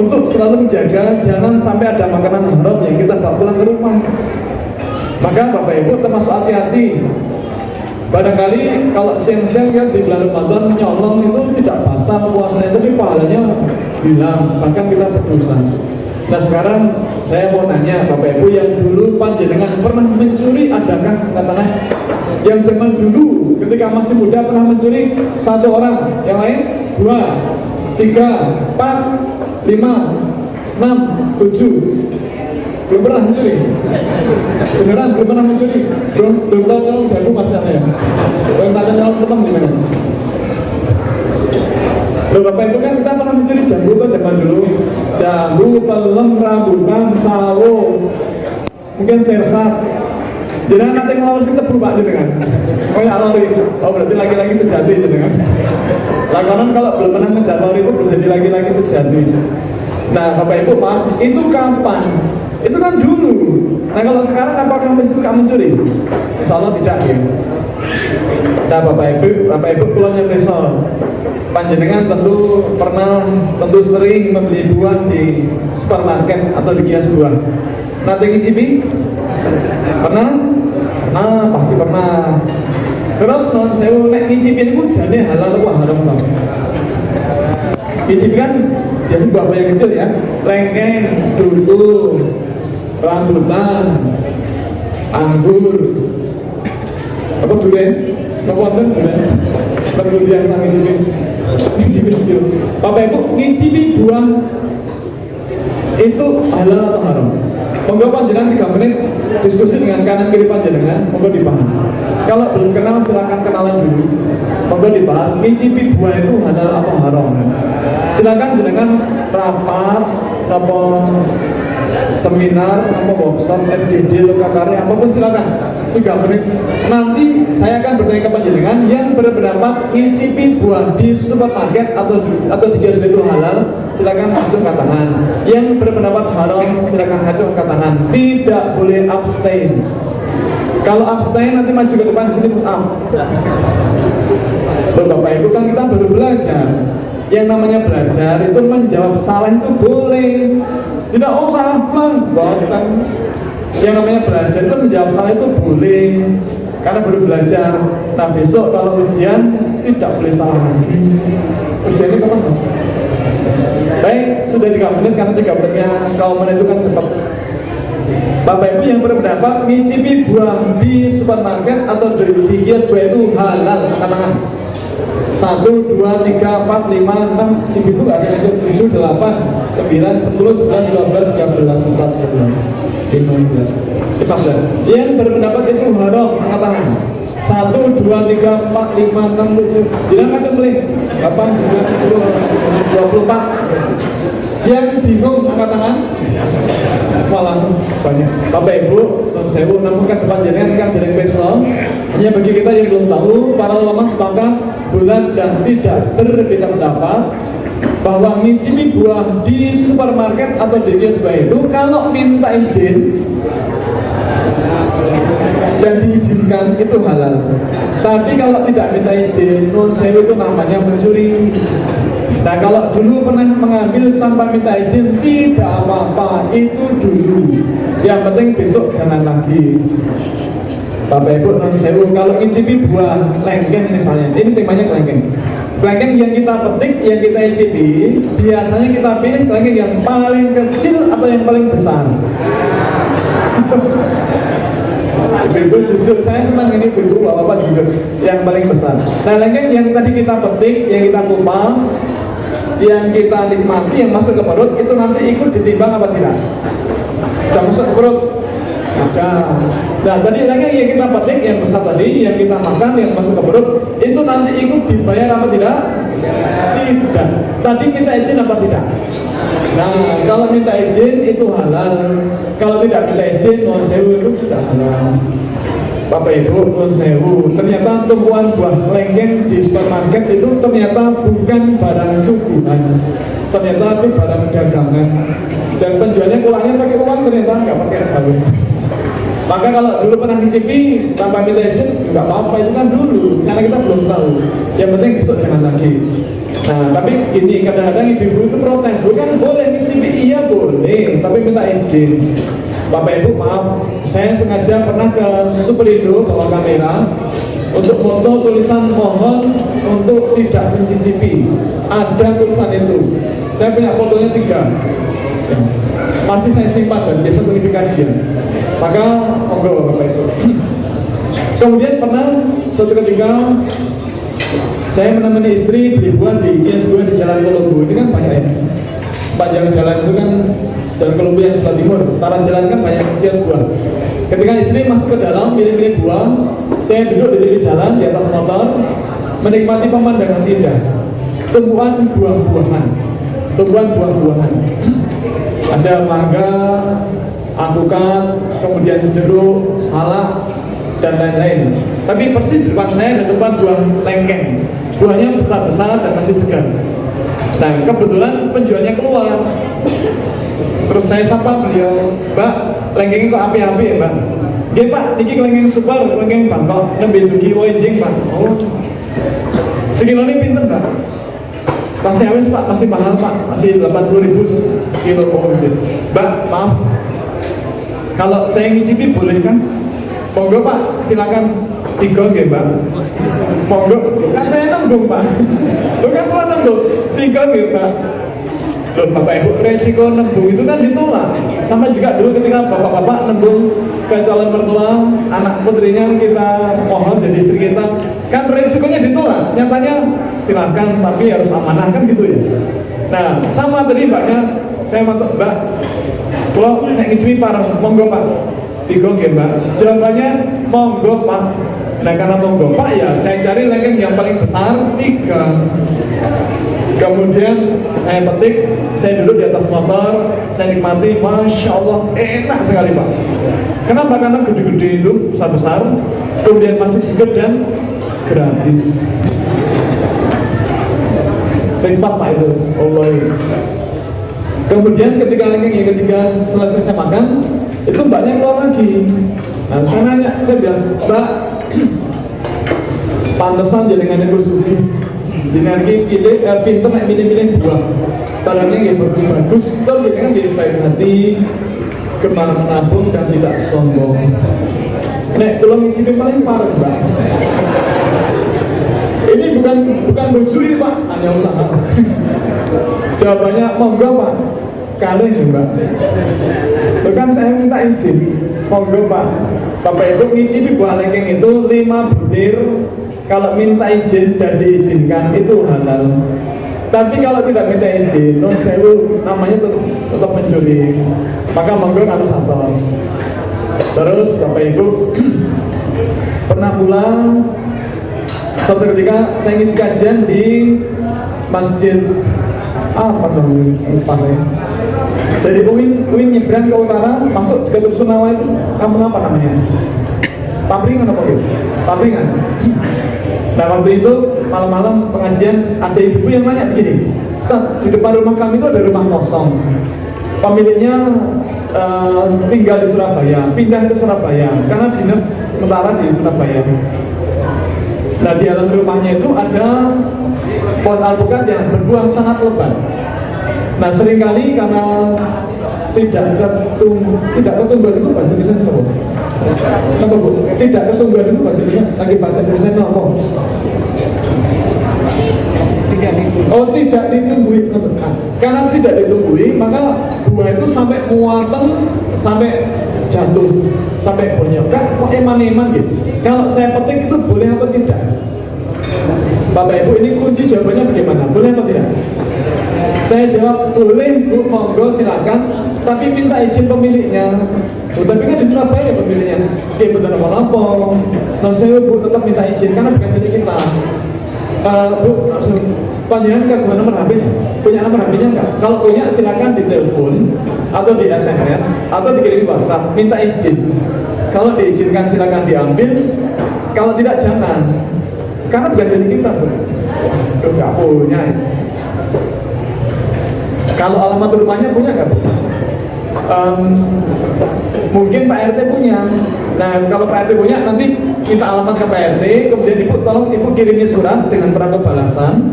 untuk selalu menjaga jangan sampai ada makanan haram yang kita bawa pulang ke rumah. Maka Bapak Ibu termasuk hati-hati. Barangkali kalau siang-siang kan di bulan Ramadan nyolong itu tidak batal puasanya, tapi pahalanya hilang, bahkan kita berdosa. Nah sekarang saya mau nanya Bapak Ibu yang dulu panjenengan pernah mencuri, adakah katanya? Yang zaman dulu ketika masih muda pernah mencuri 1 orang, yang lain 2, 3, 4, 5, 6, 7. Belum pernah mencuri? Beneran belum pernah mencuri? Belum tahu kalau jago masih ada ya? Belum ada calon teman gimana? Loh Bapak itu kan kita pernah mencuri jambu kan zaman dulu. Jambu, pelem, rambutan, sawo, mungkin sersat. Jadi nanti ngelawan kita berubah gitu kan? Oh ya Allah, oh berarti laki-laki sejati gitu kan? Lakonan kalau belum pernah menjatuh itu belum jadi laki-laki sejati. Nah Bapak Ibu maaf, itu kapan? Itu kan dulu. Nah kalau sekarang apakah mesti kamu mencuri? Insya Allah tidak ya. Nah Bapak Ibu keluarnya besok. Panjenengan tentu sering membeli buah di supermarket atau di kios buah. Nanti ngicipi? Pernah? Pasti pernah. Terus non sewu nek ngicipi itu jane halal apa haram toh? Ngicipi kan jadi buah yang kecil ya, lengkeng, duku, rambutan, anggur, apa durian, apa durian, yang sang ngicipi sedikit. Bapak Ibu ngicipi buah itu halal atau haram? Monggo panjenengan 3 menit diskusi dengan kanan kiri panjenengan, monggo dibahas. Kalau belum kenal silakan kenalan dulu. Monggo dibahas ngicipi buah itu halal atau haram. Silakan jenengan rapat apa seminar apa workshop FGD lokakarya apapun silakan 3 menit. Nanti saya akan bertanya ke panjenengan yang berpendapat ngicipi buah di supermarket atau di kios itu halal, silakan acungkan tangan. Yang berpendapat haram silakan acungkan tangan. Tidak boleh abstain. Kalau abstain nanti maju ke depan sini push up. Bapak Ibu kan kita baru belajar. Yang namanya belajar itu menjawab salah itu boleh. Tidak usah bang, bahkan yang namanya belajar itu menjawab salah itu boleh. Karena baru belajar. Nah besok kalau ujian tidak boleh salah lagi. Ujiannya kapan? Baik, sudah 3 menit karena 3 menitnya kau menentukan cepat. Bapak Ibu yang berpendapat ngicipi buah di supermarket atau di kios buah itu halal, angkat tangan. 1, 2, 3, 4, 5, 6, ibu nggak ada 7, 8, 9, 10, 11, 12, 13, 14, 15, 15. Yang berpendapat itu haram, angkat tangan. 1, 2, 3, 4, 5, 6, 7. Bilang kacau beli 8, 9, 10, 24. Yang bingung angkat tangan. Malah banyak. Bapak Ibu, saya namun kan panjenengan kan dari besok. Hanya bagi kita yang belum tahu, para ulama sepakat bulan dan tidak berbeda pendapat bahwa ngicipi buah di supermarket atau di kios buah itu kalau minta izin dan diizinkan itu halal. Tapi kalau tidak minta izin, non sewu itu namanya mencuri. Nah kalau dulu pernah mengambil tanpa minta izin tidak apa-apa, itu dulu. Yang penting besok jangan lagi. Bapak Ibu non sewu kalau ngicipi buah lengkeng misalnya, ini temanya lengkeng. Lengkeng yang kita petik, yang kita icipi, biasanya kita pilih lengkeng yang paling kecil atau yang paling besar. Ibu jujur, saya senang ini ibu bapak juga yang paling besar. Nah lengkeng yang tadi kita petik, yang kita kupas, yang kita nikmati, yang masuk ke perut itu nanti ikut ditimbang apa tidak? Sudah masuk ke perut? Ada. Nah tadi lengkeng yang kita petik, yang besar tadi, yang kita makan, yang masuk ke perut itu nanti ikut dibayar apa tidak? Tidak. Tadi kita izin apa tidak? Nah, kalau minta izin itu halal. Kalau tidak minta izin, non sewu itu tidak halal. Bapak Ibu, non sewu, ternyata tumpuan buah lengkeng di supermarket itu ternyata bukan barang suguhan. Ternyata itu barang dagangan. Dan penjualnya pulangnya pakai uang, ternyata nggak pakai kalung. Maka kalau dulu pernah ngicipi tanpa minta izin, nggak apa-apa, itu kan dulu, karena kita belum tahu. Yang penting besok jangan lagi. Nah, tapi ini kadang-kadang ibu-ibu itu protes, bukan boleh ngicipi, iya boleh, tapi minta izin. Bapak Ibu maaf, saya sengaja pernah ke Superindo bawa kamera untuk foto tulisan mohon untuk tidak mencicipi. Ada tulisan itu. Saya punya fotonya 3. Masih saya simpan dan biasa mengisi kajian. Maka monggo Bapak Ibu. Kemudian pernah suatu ketika saya menemani istri beli buah di kios buah di Jalan Kolombo. Ini kan banyak ya. Sepanjang jalan itu kan Jalan Kolombo yang sebelah timur, utara jalan kan banyak kios buah. Ketika istri masuk ke dalam milih-milih buah, saya duduk di tepi jalan di atas motor, menikmati pemandangan indah, tumbuhan buah-buahan, ada mangga, alpukat, kemudian jeruk, salak, dan lain-lain. Tapi persis di depan saya ada tumbuhan buah lengkeng, buahnya besar-besar dan masih segar. Nah, kebetulan penjualnya keluar. Terus saya sapa beliau, Mbak, lengkeng itu api-api ya Mbak? Iya Pak, ini lengkeng super, lengkeng Bangkok, nembe dugi wajing Pak. Oh, sekilo ini pinter Mbak? Masih habis Pak, masih mahal Pak, masih 80.000 sekilo. Oh gitu. Mbak, maaf, kalau saya ngicipi boleh kan? Monggo Pak, silakan 3 ya Mbak. Monggo, kan saya nembung Pak. Bukan Pak nembung, 3 ya Mbak. Loh Bapak Ibu, resiko nembung itu kan ditolak. Sama juga dulu ketika bapak-bapak nembung ke calon mertua anak putrinya, kita mohon jadi istri kita, kan resikonya ditolak. Nyatanya silakan, tapi harus amanah kan gitu ya. Nah sama tadi Mbaknya, saya matuk Mbak, kalau nek ngicipi pareng, monggo Pak, 3 ya Mbak. Jawabannya monggo Pak. Nah karena monggo Pak ya, saya cari lengkeng yang paling besar 3. Kemudian saya petik, saya duduk di atas motor, saya nikmati, Masya Allah, enak sekali Pak. Kenapa? Karena gede-gede itu, besar-besar, kemudian masih segar dan gratis. Tempat Pak itu, Allah. Kemudian ketika lengkeng yang ketiga selesai saya makan, itu Mbaknya keluar lagi. Nah saya nanya, saya bilang, Mbak, pantesan jaringannya bersugi. Dengan pilih pinter nek milih-milih buah, barangnya yang bagus-bagus, terus dengan jadi baik hati, gemar menabung dan tidak sombong. Nek belum ngicipi paling parah Mbak. Ini bukan mencuri Pak, hanya usaha. Jawabannya monggo Pak, kalih ya Mbak. Bukan saya minta izin, monggo Pak. Bapak Ibu ngicipi buah lengkeng itu 5 butir. Kalau minta izin dan diizinkan itu halal. Tapi kalau tidak minta izin, non sewu namanya tetap mencuri. Maka monggo atas. Terus Bapak Ibu pernah pulang suatu ketika saya ngisi kajian di masjid apa namanya? Dari UIN nyebrang ke utara masuk ke Rusunawa itu kampung apa namanya? Papringan apa gitu? Papringan. Nah waktu itu malam-malam pengajian ada ibu yang nanya begini, Ustaz, di depan rumah kami itu ada rumah kosong, pemiliknya tinggal di Surabaya, pindah ke Surabaya karena dinas sementara di Surabaya. Nah di dalam rumahnya itu ada pohon alpukat yang berbuah sangat lebat. Nah seringkali karena tidak ketumbuhan itu bahasa Indonesia apa? Apa Bu? Tidak ketumbuhan itu bahasa Indonesia, lagi bahasa Indonesia itu apa? Tidak ditumbuhi. Karena tidak ditumbuhi, maka buah itu sampai muatan, sampai jatuh, sampai bonyok. Kan eman-eman gitu. Kalau saya petik itu boleh apa tidak? Bapak Ibu, ini kunci jawabannya bagaimana? Boleh apa tidak? Saya jawab boleh Bu, monggo silakan, tapi minta izin pemiliknya. Tapi kan di Surabaya pemiliknya, dia benar apa? Nah saya Bu tetap minta izin karena bukan milik kita. Bu, panjenengan nggak punya nomor HP? Punya nomor HP-nya nggak? Kalau punya silakan ditelepon atau di SMS atau dikirim WhatsApp, minta izin. Kalau diizinkan silakan diambil, kalau tidak jangan. Karena bukan milik kita Bu. Nggak punya. Kalau alamat rumahnya punya nggak Bu? Mungkin Pak RT punya, Nah kalau Pak RT punya, nanti kita alamat ke Pak RT, kemudian Ibu tolong Ibu kirimi surat dengan perangkat balasan,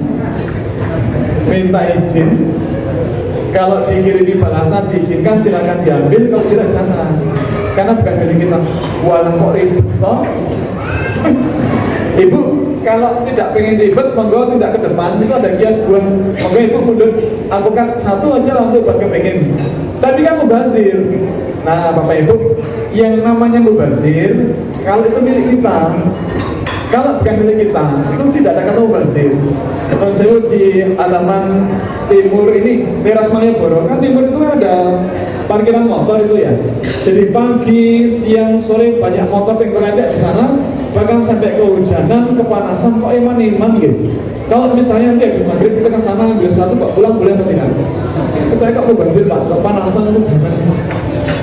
minta izin. Kalau dikirimi balasan diizinkan silakan diambil, kalau tidak jangan, karena bukan milik kita. Walah kok ribet toh. Ibu kalau tidak pengen ribet, monggo tidak ke depan, itu ada kios buah, monggo Ibu mundur alpukat satu aja langsung buat kepengen. Tapi kan mubazir. Nah Bapak Ibu, yang namanya mubazir, kalau itu milik kita, kalau bukan milik kita, itu tidak ada kata mubazir. Kalau saya di halaman timur ini, teras Malioboro, kan timur itu kan ada parkiran motor itu ya. Jadi pagi, siang, sore banyak motor yang terletak di sana, bahkan sampai kehujanan, kepanasan, kok iman-iman gitu. Kalau misalnya nanti habis maghrib kita ke sana ambil satu, kok pulang boleh atau tidak? Kita kok mubazir Pak, kepanasan itu jangan.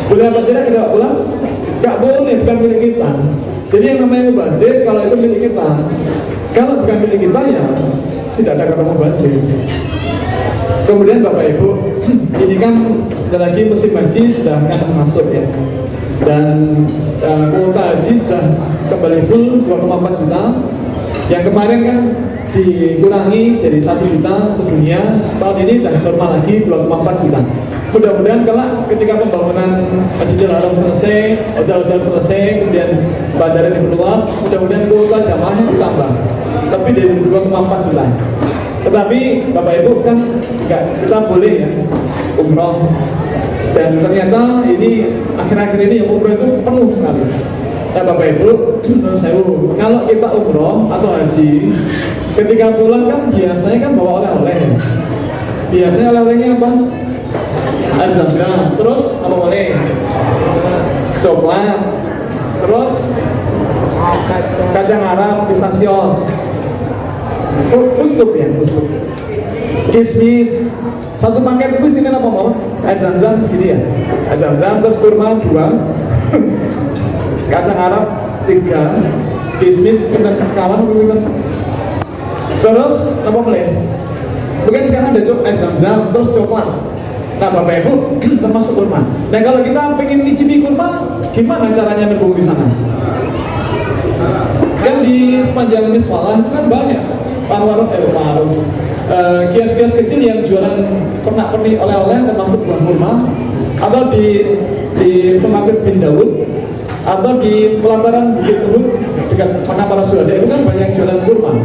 Boleh apa tidak kita pulang? Gak boleh, bukan milik kita. Jadi yang namanya mubazir kalau itu milik kita. Kalau bukan milik kita ya tidak ada kata mubazir. Kemudian Bapak Ibu, ini kan sebentar lagi musim haji sudah akan masuk ya. Dan kuota haji sudah kembali full 2,4 juta. Yang kemarin kan dikurangi jadi 1 juta sedunia, tahun ini sudah normal lagi 2,4 juta. Mudah-mudahan kelak ketika pembangunan Masjidil Haram selesai, hotel-hotel selesai, kemudian bandara diperluas, mudah-mudahan kuota jamaahnya bertambah lebih dari 2,4 juta. Tetapi Bapak Ibu kan enggak, kita boleh ya umroh, dan ternyata ini akhir-akhir ini yang umroh itu penuh sekali. Nah Bapak Ibu, menurut saya kalau kita umroh atau haji, ketika pulang kan biasanya kan bawa oleh-oleh. Biasanya oleh-olehnya apa? Air zam-zam, terus apa boleh? Coklat, terus kacang Arab, pistasios, fustuk ya, fustuk, kismis. Satu paket itu sini apa mau? Air zam-zam segini ya, air zam-zam, terus kurma 2, kacang Arab 3, kismis dengan sekawan begitu. Terus apa boleh? Mungkin sekarang ada air zam-zam, terus coklat. Nah Bapak Ibu termasuk kurma. Nah kalau kita pengen ngicipi kurma, gimana caranya menunggu di sana? Kan di sepanjang Miswalah itu kan banyak warung kios-kios kecil yang jualan pernak-pernik oleh-oleh termasuk buah kurma, atau di Pemakir bin Daud, atau di pelataran Bukit Uhud dekat Manapara Suhada itu kan banyak jualan kurma.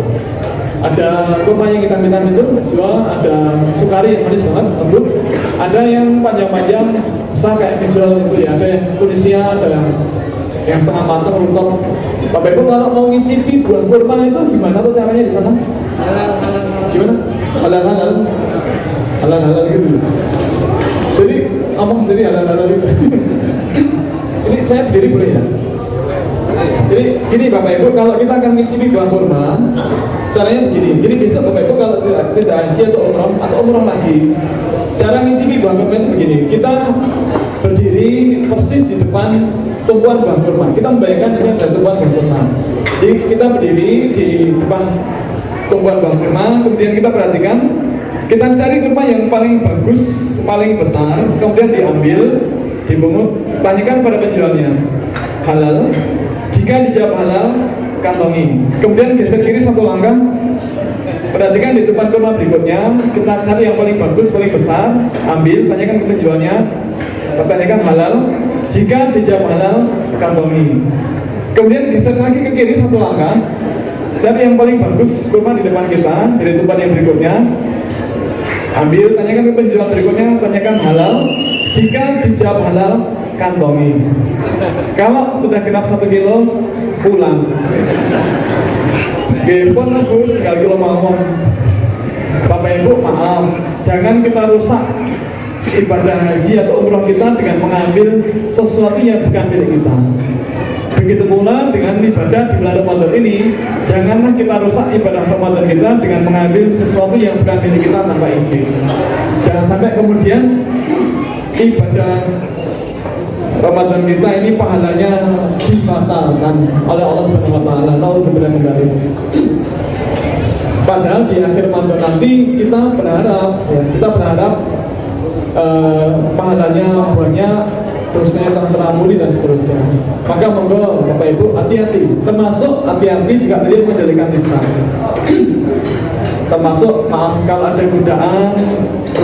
Ada kurma yang hitam-hitam itu jual, ada sukari yang manis banget, lembut, ada yang panjang-panjang besar kayak penjual itu ya, ada yang Tunisia, ada yang setengah matang untuk. Bapak Ibu kalau mau ngicipi buah kurma itu gimana tuh caranya di sana? Gimana? Halal gitu. Jadi ngomong sendiri halal gitu. Ini saya berdiri boleh ya? Jadi gini Bapak Ibu, kalau kita akan ngicipi buah kurma, caranya begini. Jadi besok Bapak Ibu kalau tidak haji atau umroh lagi, cara ngicipi buah kurma itu begini. Kita berdiri persis di depan tumpuan buah kurma. Kita membayangkan ini adalah tumpuan buah kurma. Jadi kita berdiri di depan tumpuan buah kurma, kemudian kita perhatikan, kita cari kurma yang paling bagus, paling besar, kemudian diambil, dibungut, tanyakan pada penjualnya, halal. Jika dijawab halal, kantongi. Kemudian geser kiri 1 langkah, perhatikan di tempat kurma berikutnya, kita cari yang paling bagus, paling besar, ambil, tanyakan ke penjualnya, pertanyakan halal. Jika dijawab halal, kantongi. Kemudian geser lagi ke kiri 1 langkah, cari yang paling bagus kurma di depan kita, dari tempat yang berikutnya, ambil, tanyakan ke penjual berikutnya, tanyakan halal. Jika dijawab halal, kantongi. Kalau sudah genap 1 kilo, pulang. Gepon Gus, tinggal kilo mawon. Bapak Ibu maaf, jangan kita rusak ibadah haji atau umroh kita dengan mengambil sesuatu yang bukan milik kita. Begitu pula dengan ibadah di bulan Ramadan ini, janganlah kita rusak ibadah Ramadan kita dengan mengambil sesuatu yang bukan milik kita tanpa izin. Jangan sampai kemudian ibadah Ramadan kita ini pahalanya dibatalkan oleh Allah Subhanahu wa taala. Nauzubillah min dzalik. Padahal di akhir Ramadan nanti kita berharap pahalanya banyak dosanya telah terampuni dan seterusnya. Maka monggo Bapak Ibu hati-hati, termasuk hati-hati juga tadi mengendalikan lisan. Termasuk maaf kalau ada godaan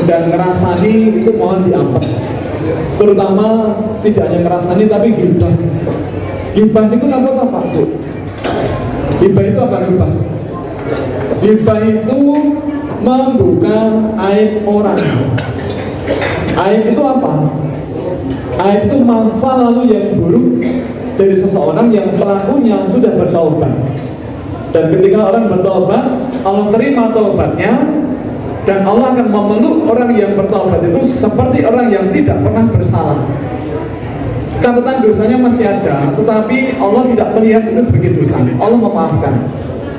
ngerasani itu mohon diampet. Terutama tidak hanya ngerasani tapi gibah. Gibah itu apa Pak? Gibah itu apa gibah? Gibah itu membuka aib orang. Aib itu apa? Aib itu masa lalu yang buruk dari seseorang yang pelakunya sudah bertaubat. Dan ketika orang bertaubat, Allah terima taubatnya, dan Allah akan memeluk orang yang bertaubat itu seperti orang yang tidak pernah bersalah. Catatan dosanya masih ada, tetapi Allah tidak melihat itu sebagai dosa. Allah memaafkan.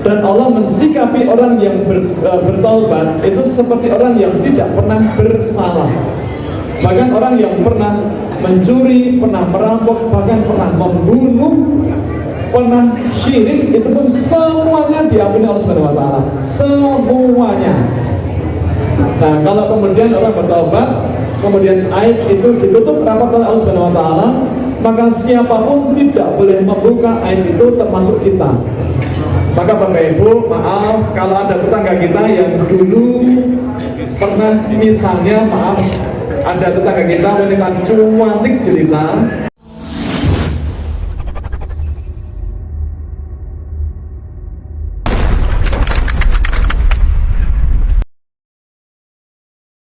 Dan Allah mensikapi orang yang bertaubat itu seperti orang yang tidak pernah bersalah. Bahkan orang yang pernah mencuri, pernah merampok, bahkan pernah membunuh, pernah syirik, itu pun semuanya diampuni Allah Subhanahu wa taala. Semuanya. Nah, kalau kemudian orang bertaubat, kemudian aib itu ditutup rapat oleh Allah Subhanahu wa taala, maka siapapun tidak boleh membuka aib itu, termasuk kita. Maka Bapak Ibu, maaf kalau ada tetangga kita yang dulu pernah, misalnya maaf, ada tetangga kita wanita cuantik jelita,